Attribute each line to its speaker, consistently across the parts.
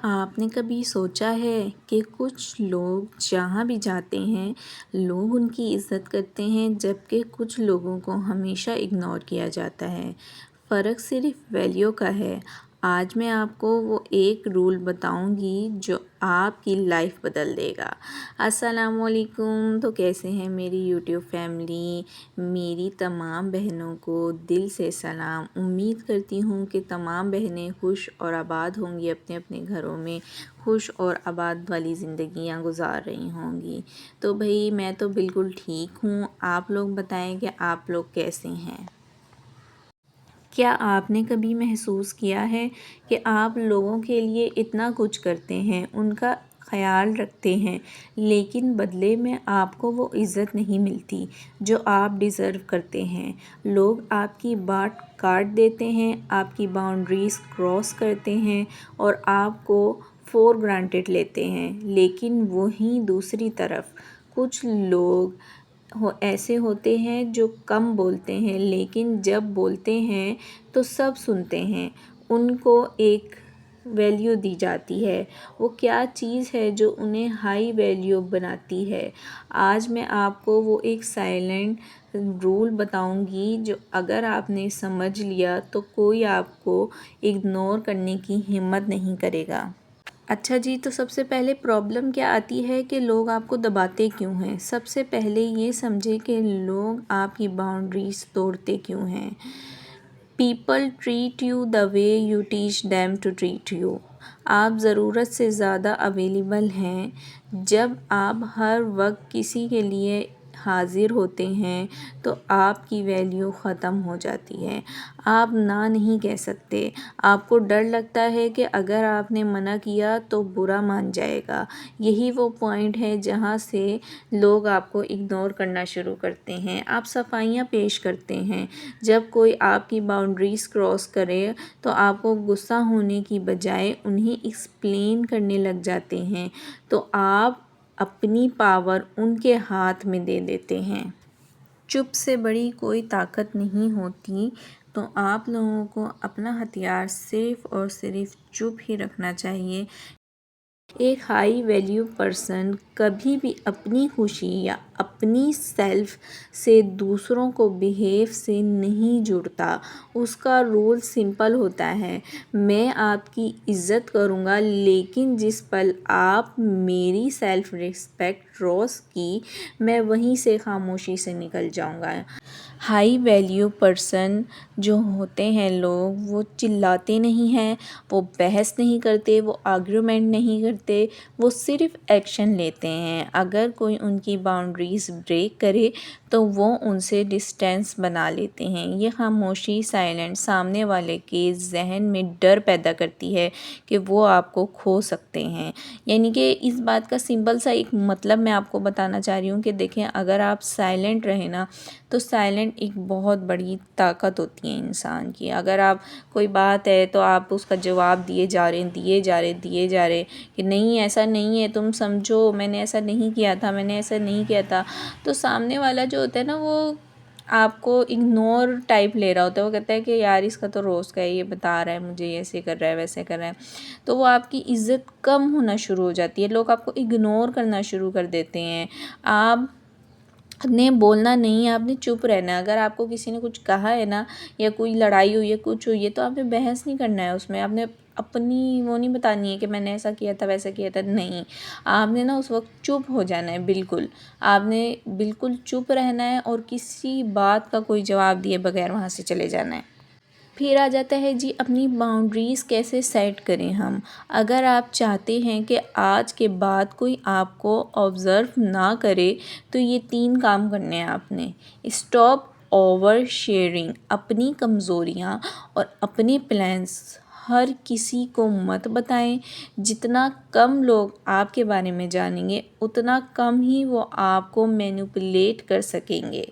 Speaker 1: आपने कभी सोचा है कि कुछ लोग जहाँ भी जाते हैं लोग उनकी इज़्ज़त करते हैं, जबकि कुछ लोगों को हमेशा इग्नोर किया जाता है। फ़र्क सिर्फ वैल्यू का है। आज मैं आपको वो एक रूल बताऊंगी जो आपकी लाइफ बदल देगा। अस्सलामुअलैकुम। तो कैसे हैं मेरी यूट्यूब फैमिली? मेरी तमाम बहनों को दिल से सलाम। उम्मीद करती हूँ कि तमाम बहनें खुश और आबाद होंगी, अपने अपने घरों में खुश और आबाद वाली ज़िंदगियाँ गुजार रही होंगी। तो भाई मैं तो बिल्कुल ठीक हूँ। आप लोग बताएं कि आप लोग कैसे हैं? क्या आपने कभी महसूस किया है कि आप लोगों के लिए इतना कुछ करते हैं, उनका ख़याल रखते हैं, लेकिन बदले में आपको वो इज़्ज़त नहीं मिलती जो आप डिज़र्व करते हैं। लोग आपकी बात काट देते हैं, आपकी बाउंड्रीज़ क्रॉस करते हैं और आपको फॉर ग्रांटेड लेते हैं। लेकिन वहीं दूसरी तरफ कुछ लोग ऐसे होते हैं जो कम बोलते हैं, लेकिन जब बोलते हैं तो सब सुनते हैं। उनको एक वैल्यू दी जाती है। वो क्या चीज़ है जो उन्हें हाई वैल्यू बनाती है? आज मैं आपको वो एक साइलेंट रूल बताऊंगी जो अगर आपने समझ लिया तो कोई आपको इग्नोर करने की हिम्मत नहीं करेगा। अच्छा जी, तो सबसे पहले प्रॉब्लम क्या आती है कि लोग आपको दबाते क्यों हैं? सबसे पहले ये समझे कि लोग आपकी बाउंड्रीज़ तोड़ते क्यों हैं। People treat you the way you teach them to treat you. आप ज़रूरत से ज़्यादा अवेलेबल हैं। जब आप हर वक्त किसी के लिए हाज़िर होते हैं तो आपकी वैल्यू ख़त्म हो जाती है। आप ना नहीं कह सकते। आपको डर लगता है कि अगर आपने मना किया तो बुरा मान जाएगा। यही वो पॉइंट है जहाँ से लोग आपको इग्नोर करना शुरू करते हैं। आप सफाइयाँ पेश करते हैं। जब कोई आपकी बाउंड्रीज़ क्रॉस करे तो आपको गुस्सा होने की बजाय उन्हें एक्सप्लेन करने लग जाते हैं, तो आप अपनी पावर उनके हाथ में दे देते हैं। चुप से बड़ी कोई ताकत नहीं होती। तो आप लोगों को अपना हथियार सिर्फ़ और सिर्फ चुप ही रखना चाहिए। एक हाई वैल्यू पर्सन कभी भी अपनी खुशी या अपनी सेल्फ से दूसरों को बिहेव से नहीं जुड़ता। उसका रूल सिंपल होता है, मैं आपकी इज़्ज़त करूँगा, लेकिन जिस पल आप मेरी सेल्फ रिस्पेक्ट क्रॉस की, मैं वहीं से खामोशी से निकल जाऊँगा। हाई वैल्यू पर्सन जो होते हैं लोग, वो चिल्लाते नहीं हैं, वो बहस नहीं करते, वो आर्ग्यूमेंट नहीं करते, वो सिर्फ़ एक्शन लेते हैं। अगर कोई उनकी बाउंड्रीज़ ब्रेक करे तो वो उनसे डिस्टेंस बना लेते हैं। ये खामोशी साइलेंट सामने वाले के जहन में डर पैदा करती है कि वो आपको खो सकते हैं। यानी कि इस बात का सिंपल सा एक मतलब मैं आपको बताना चाह रही हूँ कि देखें, अगर आप साइलेंट रहें ना, तो साइलेंट एक बहुत बड़ी ताकत होती है इंसान की। अगर आप कोई बात है तो आप उसका जवाब दिए जा रहे कि नहीं ऐसा नहीं है, तुम समझो, मैंने ऐसा नहीं किया था, मैंने ऐसा नहीं किया था, तो सामने वाला जो होता है ना, वो आपको इग्नोर टाइप ले रहा होता है। वो कहता है कि यार इसका तो रोज़ का है, ये बता रहा है मुझे, ऐसे कर रहा है, वैसे कर रहा है। तो वो आपकी इज़्ज़त कम होना शुरू हो जाती है। लोग आपको इग्नोर करना शुरू कर देते हैं। आप ने बोलना नहीं है, आपने चुप रहना है। अगर आपको किसी ने कुछ कहा है ना, या कोई लड़ाई हुई है, कुछ हुई है, तो आपने बहस नहीं करना है उसमें। आपने अपनी वो नहीं बतानी है कि मैंने ऐसा किया था, वैसा किया था। नहीं, आपने ना उस वक्त चुप हो जाना है। बिल्कुल आपने बिल्कुल चुप रहना है और किसी बात का कोई जवाब दिए बगैर वहाँ से चले जाना है। फिर आ जाता है जी, अपनी बाउंड्रीज़ कैसे सेट करें हम। अगर आप चाहते हैं कि आज के बाद कोई आपको ऑब्ज़र्व ना करे, तो ये 3 काम करने हैं आपने। Stop over sharing. अपनी कमज़ोरियाँ और अपने प्लान्स हर किसी को मत बताएं। जितना कम लोग आपके बारे में जानेंगे, उतना कम ही वो आपको मैनिपुलेट कर सकेंगे।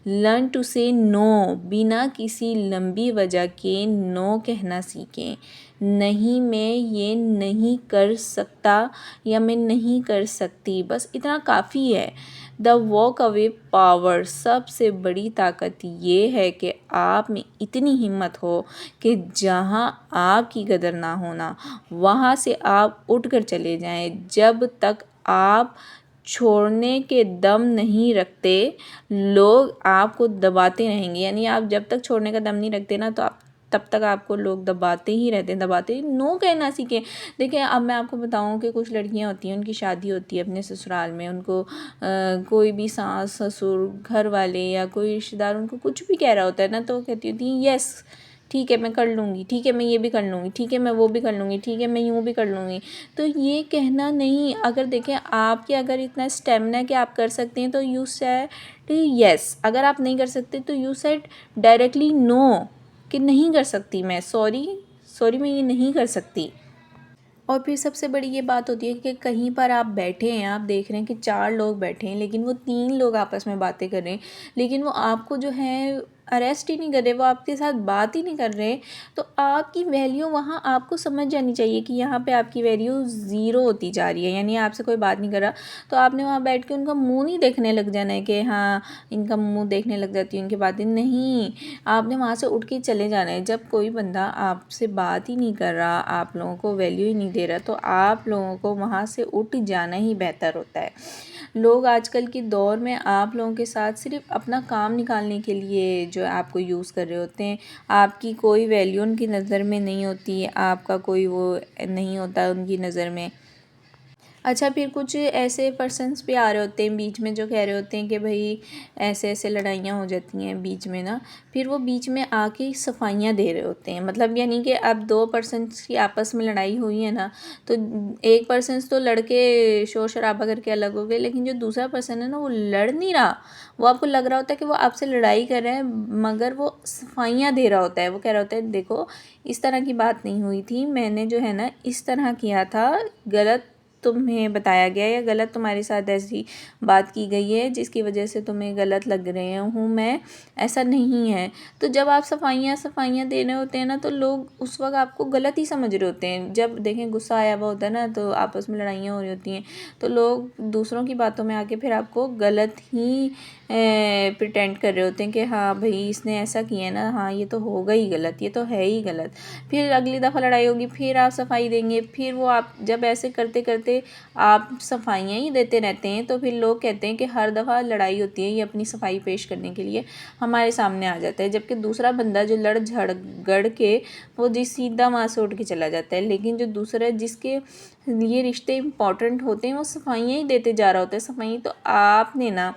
Speaker 1: लर्न टू से नो। बिना किसी लंबी वजह के नो कहना सीखें। नहीं, मैं ये नहीं कर सकता या मैं नहीं कर सकती, बस इतना काफ़ी है। द वॉक अवे पावर, सबसे बड़ी ताकत ये है कि आप में इतनी हिम्मत हो कि जहाँ आपकी कदर ना होना वहाँ से आप उठ कर चले जाएं। जब तक आप छोड़ने के दम नहीं रखते लोग आपको दबाते रहेंगे, यानी आप जब तक छोड़ने का दम नहीं रखते ना तो आप तब तक आपको लोग दबाते ही रहते हैं, दबाते ही नो कहना सीखें। देखिए अब मैं आपको बताऊं कि कुछ लड़कियां होती हैं, उनकी शादी होती है अपने ससुराल में, उनको कोई भी सास ससुर घर वाले या कोई रिश्तेदार उनको कुछ भी कह रहा होता है ना तो वो कहती होती हैं यस ठीक है मैं कर लूँगी, ठीक है मैं ये भी कर लूँगी, ठीक है मैं वो भी कर लूँगी, ठीक है मैं यूँ भी कर लूँगी। तो ये कहना नहीं, अगर देखें आपके अगर इतना स्टेमिना है कि आप कर सकते हैं तो यू सेड यस, अगर आप नहीं कर सकते तो यू सेड डायरेक्टली नो कि नहीं कर सकती मैं, सॉरी मैं ये नहीं कर सकती। और फिर सबसे बड़ी ये बात होती है कि कहीं पर आप बैठे हैं, आप देख रहे हैं कि 4 लोग बैठे हैं लेकिन वो 3 लोग आपस में बातें कर रहे हैं, लेकिन वो आपको जो है अरेस्ट ही नहीं कर रहे, वो आपके साथ बात ही नहीं कर रहे, तो आपकी वैल्यू वहाँ आपको समझ जानी चाहिए कि यहाँ पे आपकी वैल्यू ज़ीरो होती जा रही है, यानी आपसे कोई बात नहीं कर रहा तो आपने वहाँ बैठ के उनका मुँह नहीं देखने लग जाना है कि हाँ इनका मुँह देखने लग जाती है उनकी बातें, नहीं, आपने वहाँ से उठ के चले जाना है। जब कोई बंदा आपसे बात ही नहीं कर रहा, आप लोगों को वैल्यू ही नहीं दे रहा तो आप लोगों को वहाँ से उठ जाना ही बेहतर होता है। लोग आजकल के दौर में आप लोगों के साथ सिर्फ अपना काम निकालने के लिए जो है आपको यूज़ कर रहे होते हैं, आपकी कोई वैल्यू उनकी नज़र में नहीं होती, आपका कोई वो नहीं होता उनकी नज़र में। अच्छा फिर कुछ ऐसे पर्सन्स भी आ रहे होते हैं बीच में जो कह रहे होते हैं कि भाई ऐसे ऐसे लड़ाइयाँ हो जाती हैं बीच में ना, फिर वो बीच में आके सफाइयाँ दे रहे होते हैं, मतलब यानी कि अब 2 पर्सन्स की आपस में लड़ाई हुई है ना तो एक पर्सन्स तो लड़के शोर शराबा करके अलग हो गए, लेकिन जो दूसरा पर्सन है ना वो लड़ नहीं रहा, वो आपको लग रहा होता है कि वो आपसे लड़ाई कर रहा है मगर वो सफाइयाँ दे रहा होता है। वो कह रहा होता है देखो इस तरह की बात नहीं हुई थी, मैंने जो है ना इस तरह किया था, गलत तुम्हें बताया गया या गलत तुम्हारे साथ ऐसी बात की गई है जिसकी वजह से तुम्हें गलत लग रहे हूँ मैं, ऐसा नहीं है। तो जब आप सफाइयाँ दे रहे होते हैं ना तो लोग उस वक्त आपको गलत ही समझ रहे होते हैं। जब देखें गुस्सा आया हुआ होता है ना तो आपस में लड़ाइयाँ हो रही होती हैं तो लोग दूसरों की बातों में आके फिर आपको गलत ही प्रिटेंड कर रहे होते हैं कि हाँ भाई इसने ऐसा किया ना, हाँ ये तो होगा ही गलत, ये तो है ही गलत। फिर अगली दफ़ा लड़ाई होगी फिर आप सफाई देंगे, फिर वो आप जब ऐसे करते करते आप सफाइयाँ ही देते रहते हैं तो फिर लोग कहते हैं कि हर दफ़ा लड़ाई होती है ये अपनी सफाई पेश करने के लिए हमारे सामने आ जाता है, जबकि दूसरा बंदा जो लड़ झगड़ के वो जिस सीधा वहाँ से उठ के चला जाता है, लेकिन जो दूसरा जिसके लिए रिश्ते इंपॉर्टेंट होते हैं वो सफाइयाँ ही देते जा रहा होता है। सफाई तो आपने ना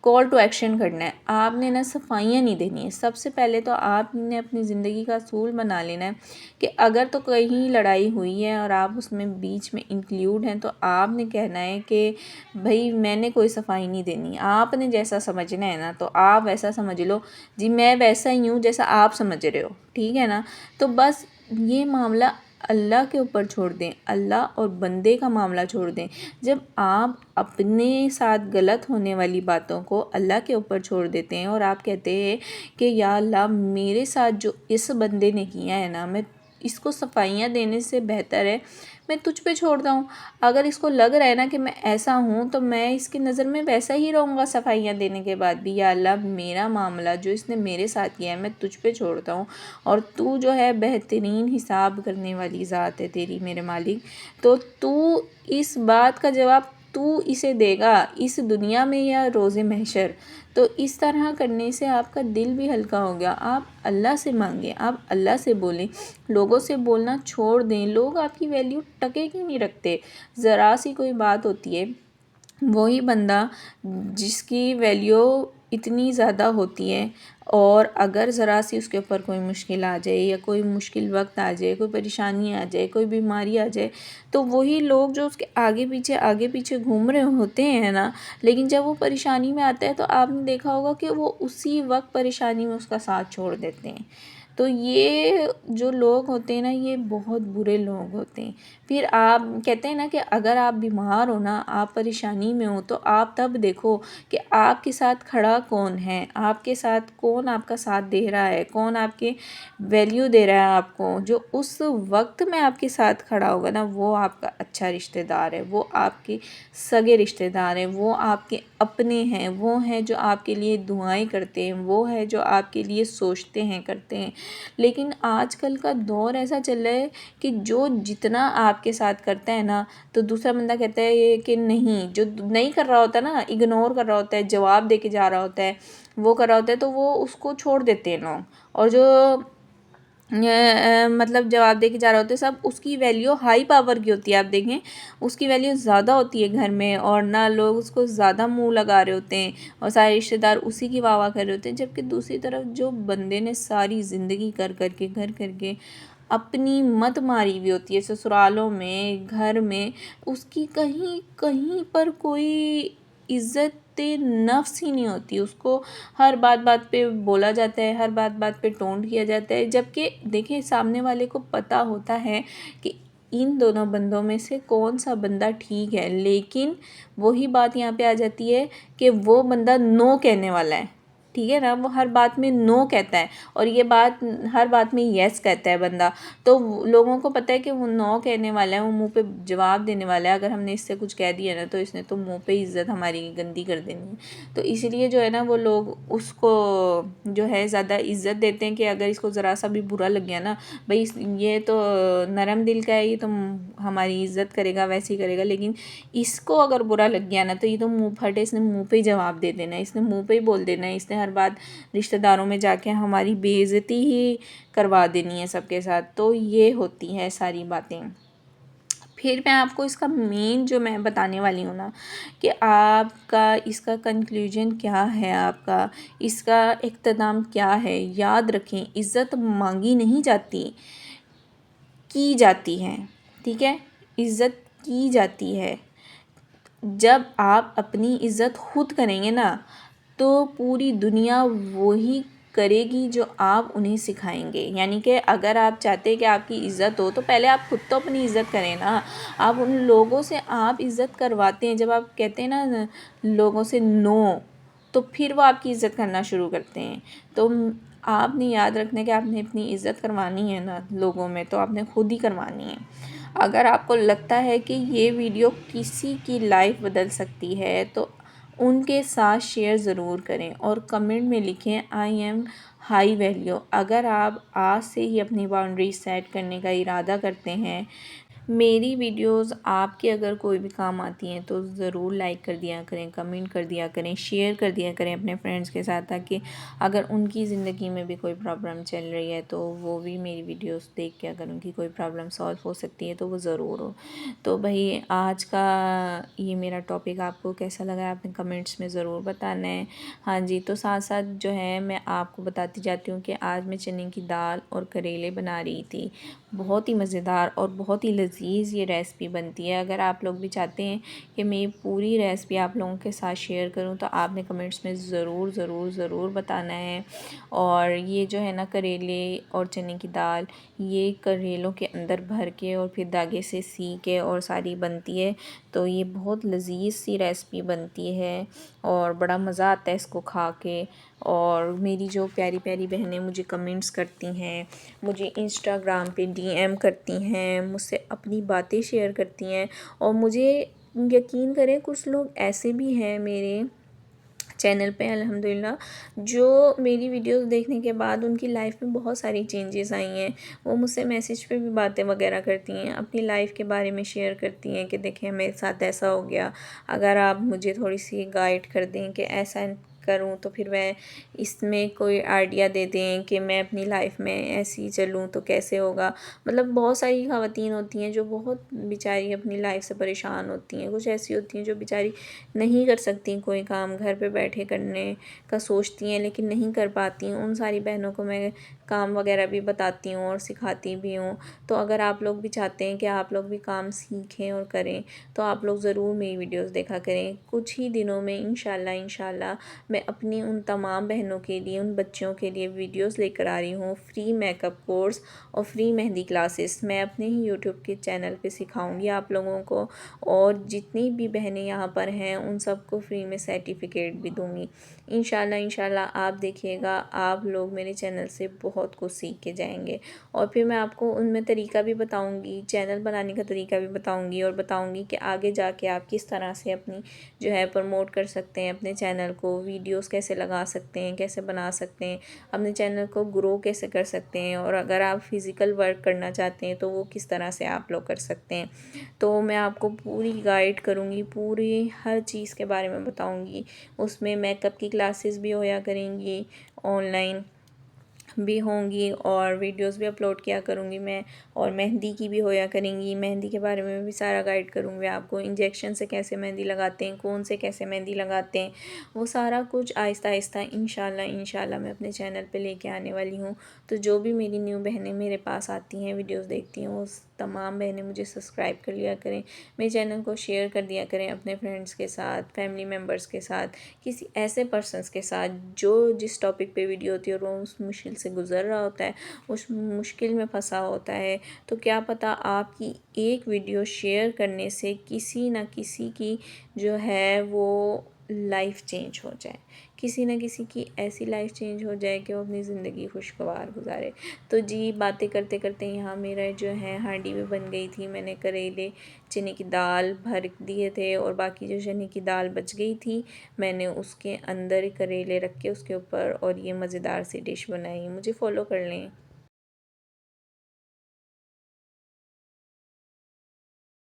Speaker 1: कॉल टू एक्शन करना है, आपने ना सफाइयाँ नहीं देनी है। सबसे पहले तो आपने अपनी ज़िंदगी का असूल बना लेना है कि अगर तो कहीं लड़ाई हुई है और आप उसमें बीच में इंक्लूड हैं तो आपने कहना है कि भाई मैंने कोई सफाई नहीं देनी, आपने जैसा समझना है ना तो आप वैसा समझ लो जी, मैं वैसा ही हूँ जैसा आप समझ रहे हो, ठीक है ना। तो बस ये मामला अल्लाह के ऊपर छोड़ दें, अल्लाह और बंदे का मामला छोड़ दें। जब आप अपने साथ गलत होने वाली बातों को अल्लाह के ऊपर छोड़ देते हैं और आप कहते हैं कि या अल्लाह मेरे साथ जो इस बंदे ने किया है ना, मैं इसको सफाइयाँ देने से बेहतर है मैं तुझ पे छोड़ता हूँ। अगर इसको लग रहा है ना कि मैं ऐसा हूँ तो मैं इसकी नज़र में वैसा ही रहूँगा सफाइयाँ देने के बाद भी, या अल्लाह मेरा मामला जो इसने मेरे साथ किया है मैं तुझ पे छोड़ता हूँ और तू जो है बेहतरीन हिसाब करने वाली ज़ात है तेरी मेरे मालिक, तो तू इस बात का जवाब तू इसे देगा इस दुनिया में या रोज़े महशर। तो इस तरह करने से आपका दिल भी हल्का हो गया। आप अल्लाह से मांगें, आप अल्लाह से बोलें, लोगों से बोलना छोड़ दें। लोग आपकी वैल्यू टके क्यों नहीं रखते, ज़रा सी कोई बात होती है वही बंदा जिसकी वैल्यू इतनी ज़्यादा होती है और अगर ज़रा सी उसके ऊपर कोई मुश्किल आ जाए या कोई मुश्किल वक्त आ जाए, कोई परेशानी आ जाए, कोई बीमारी आ जाए तो वही लोग जो उसके आगे पीछे घूम रहे होते हैं ना, लेकिन जब वो परेशानी में आता है तो आपने देखा होगा कि वो उसी वक्त परेशानी में उसका साथ छोड़ देते हैं। तो ये जो लोग होते हैं ना ये बहुत बुरे लोग होते हैं। फिर आप कहते हैं ना कि अगर आप बीमार हो ना, आप परेशानी में हो तो आप तब देखो कि आपके साथ खड़ा कौन है, आपके साथ कौन आपका साथ दे रहा है, कौन आपके वैल्यू दे रहा है आपको। जो उस वक्त में आपके साथ खड़ा होगा ना वो आपका अच्छा रिश्तेदार है, वो आपके सगे रिश्तेदार हैं, वो आपके अपने हैं, वो हैं जो आपके लिए दुआएं करते हैं, वो है जो आपके लिए सोचते हैं, करते हैं। लेकिन आजकल का दौर ऐसा चल रहा है कि जो जितना आपके साथ करता है ना, तो दूसरा बंदा कहता है ये कि नहीं, जो नहीं कर रहा होता ना, इग्नोर कर रहा होता है, जवाब दे के जा रहा होता है, वो कर रहा होता है, तो वो उसको छोड़ देते हैं लोग। और जो मतलब जवाब दे के जा रहे होते हैं सब, उसकी वैल्यू हाई पावर की होती है। आप देखें उसकी वैल्यू ज़्यादा होती है घर में, और ना लोग उसको ज़्यादा मुंह लगा रहे होते हैं और सारे रिश्तेदार उसी की वाह वाह कर रहे होते हैं। जबकि दूसरी तरफ जो बंदे ने सारी ज़िंदगी कर करके घर करके अपनी मत मारी हुई होती है, ससुरालों में, घर में, उसकी कहीं कहीं पर कोई इज़्ज़त नफ्स ही नहीं होती। उसको हर बात बात पे बोला जाता है, हर बात बात पे टोंट किया जाता है। जबकि देखिए सामने वाले को पता होता है कि इन दोनों बंदों में से कौन सा बंदा ठीक है, लेकिन वही बात यहाँ पे आ जाती है कि वो बंदा नो कहने वाला है। ठीक है ना, वो हर बात में नो कहता है और ये बात हर बात में यस कहता है बंदा। तो लोगों को पता है कि वो नो कहने वाला है, वो मुंह पे जवाब देने वाला है। अगर हमने इससे कुछ कह दिया ना, तो इसने तो मुंह पे इज़्ज़त हमारी गंदी कर देनी है। तो इसीलिए जो है ना, वो लोग उसको जो है ज़्यादा इज़्ज़त देते हैं कि अगर इसको ज़रा सा भी बुरा लग गया ना, भाई ये तो नरम दिल का है, ये तो हमारी इज़्ज़त करेगा, वैसे ही करेगा। लेकिन इसको अगर बुरा लग गया ना, तो ये तो मुँह फटे, इसने मुँह पे ही जवाब दे देना है, इसने मुँह पे ही बोल देना है, इसने हर बात रिश्तेदारों में जाके हमारी बेइज्जती ही करवा देनी है सबके साथ। तो ये होती है सारी बातें। फिर मैं आपको इसका मेन जो मैं बताने वाली हूँ ना, कि आपका इसका कंक्लूजन क्या है, आपका इसका इख्तिताम क्या है। याद रखें, इज़्ज़त मांगी नहीं जाती, की जाती है। ठीक है, इज़्ज़त की जाती है। जब आप अपनी इज़्ज़त खुद करेंगे ना, तो पूरी दुनिया वही करेगी जो आप उन्हें सिखाएंगे। यानी कि अगर आप चाहते हैं कि आपकी इज़्ज़त हो, तो पहले आप खुद तो अपनी इज़्ज़त करें ना। आप उन लोगों से आप इज़्ज़त करवाते हैं, जब आप कहते हैं ना लोगों से नो, तो फिर वो आपकी इज़्ज़त करना शुरू करते हैं। तो आपने याद रखना है कि आपने अपनी इज़्ज़त करवानी है ना लोगों में, तो आपने खुद ही करवानी है। अगर आपको लगता है कि ये वीडियो किसी की लाइफ बदल सकती है, तो उनके साथ शेयर ज़रूर करें और कमेंट में लिखें आई एम हाई वैल्यू। अगर आप आज से ही अपनी बाउंड्री सेट करने का इरादा करते हैं, मेरी वीडियोस आपके अगर कोई भी काम आती हैं, तो ज़रूर लाइक कर दिया करें, कमेंट कर दिया करें, शेयर कर दिया करें अपने फ्रेंड्स के साथ, ताकि अगर उनकी ज़िंदगी में भी कोई प्रॉब्लम चल रही है, तो वो भी मेरी वीडियोस देख के अगर उनकी कोई प्रॉब्लम सॉल्व हो सकती है, तो वो ज़रूर हो। तो भाई आज का ये मेरा टॉपिक आपको कैसा लगा है, आपने कमेंट्स में ज़रूर बताना है। हाँ जी, तो साथ साथ जो है मैं आपको बताती जाती हूँ कि आज मैं चने की दाल और करेले बना रही थी। बहुत ही मज़ेदार और बहुत ही लज़ीज़ ये रेसिपी बनती है। अगर आप लोग भी चाहते हैं कि मैं पूरी रेसिपी आप लोगों के साथ शेयर करूं, तो आपने कमेंट्स में ज़रूर ज़रूर ज़रूर बताना है। और ये जो है ना, करेले और चने की दाल, ये करेलों के अंदर भर के और फिर धागे से सी के और सारी बनती है। तो ये बहुत लज़ीज़ सी रेसिपी बनती है और बड़ा मज़ा आता है इसको खा के। और मेरी जो प्यारी प्यारी बहनें मुझे कमेंट्स करती हैं, मुझे इंस्टाग्राम पे डीएम करती हैं, मुझसे अपनी बातें शेयर करती हैं। और मुझे यकीन करें, कुछ लोग ऐसे भी हैं मेरे चैनल पे अल्हम्दुलिल्लाह, जो मेरी वीडियोस देखने के बाद उनकी लाइफ में बहुत सारी चेंजेस आई हैं। वो मुझसे मैसेज पे भी बातें वगैरह करती हैं, अपनी लाइफ के बारे में शेयर करती हैं कि देखें मेरे साथ ऐसा हो गया, अगर आप मुझे थोड़ी सी गाइड कर दें कि ऐसा करूं, तो फिर मैं इसमें कोई आइडिया दे दें कि मैं अपनी लाइफ में ऐसे ही चलूं तो कैसे होगा। मतलब बहुत सारी ख़वातीन होती हैं जो बहुत बेचारी अपनी लाइफ से परेशान होती हैं। कुछ ऐसी होती हैं जो बेचारी नहीं कर सकती कोई काम, घर पे बैठे करने का सोचती हैं लेकिन नहीं कर पाती। उन सारी बहनों को मैं काम वगैरह भी बताती हूँ और सिखाती भी हूँ। तो अगर आप लोग भी चाहते हैं कि आप लोग भी काम सीखें और करें, तो आप लोग ज़रूर मेरी वीडियोस देखा करें। कुछ ही दिनों में इंशाल्लाह मैं अपनी उन तमाम बहनों के लिए, उन बच्चियों के लिए वीडियोस लेकर आ रही हूँ, फ्री मेकअप कोर्स और फ्री मेहंदी क्लासेस मैं अपने ही यूट्यूब के चैनल पे सिखाऊंगी आप लोगों को। और जितनी भी बहनें यहाँ पर हैं उन सबको फ्री में सर्टिफिकेट भी दूँगी। इंशाल्लाह आप देखिएगा, आप लोग मेरे चैनल से बहुत कुछ सीख के जाएंगे। और फिर मैं आपको उनमें तरीका भी बताऊंगी, चैनल बनाने का तरीका भी बताऊंगी और बताऊंगी कि आगे जाके आप किस तरह से अपनी जो है प्रमोट कर सकते हैं अपने चैनल को, वीडियोस कैसे लगा सकते हैं, कैसे बना सकते हैं, अपने चैनल को ग्रो कैसे कर सकते हैं। और अगर आप फिज़िकल वर्क करना चाहते हैं तो वो किस तरह से आप लोग कर सकते हैं। तो मैं आपको पूरी गाइड करूँगी, पूरी हर चीज़ के बारे में बताऊँगी। उसमें मेकअप की क्लासेस भी होया करेंगी, ऑनलाइन भी होंगी और वीडियोस भी अपलोड किया करूँगी मैं। और मेहंदी की भी होया करेंगी, मेहंदी के बारे में भी सारा गाइड करूँगी आपको। इंजेक्शन से कैसे मेहंदी लगाते हैं, कौन से कैसे मेहंदी लगाते हैं, वो सारा कुछ आहिस्ता आहिस्ता इंशाल्लाह मैं अपने चैनल पे लेके आने वाली हूँ। तो जो भी मेरी न्यू बहनें मेरे पास आती हैं, वीडियोस देखती हैं, वो तमाम बहनें मुझे सब्सक्राइब कर लिया करें, मेरे चैनल को शेयर कर दिया करें अपने फ्रेंड्स के साथ, फैमिली मेम्बर्स के साथ, किसी ऐसे पर्सन्स के साथ जो जिस टॉपिक पे वीडियो होती है और वो उस मुश्किल से गुज़र रहा होता है, उस मुश्किल में फंसा होता है। तो क्या पता आपकी एक वीडियो शेयर करने से किसी न किसी की जो है वो लाइफ चेंज हो जाए, किसी न किसी की ऐसी लाइफ चेंज हो जाए कि वो अपनी ज़िंदगी खुशगवार गुजारे। तो जी बातें करते करते यहाँ मेरा जो है हांडी भी बन गई थी। मैंने करेले चने की दाल भर दिए थे और बाकी जो चने की दाल बच गई थी मैंने उसके अंदर करेले रख के उसके ऊपर और ये मज़ेदार सी डिश बनाई। मुझे फॉलो कर लें।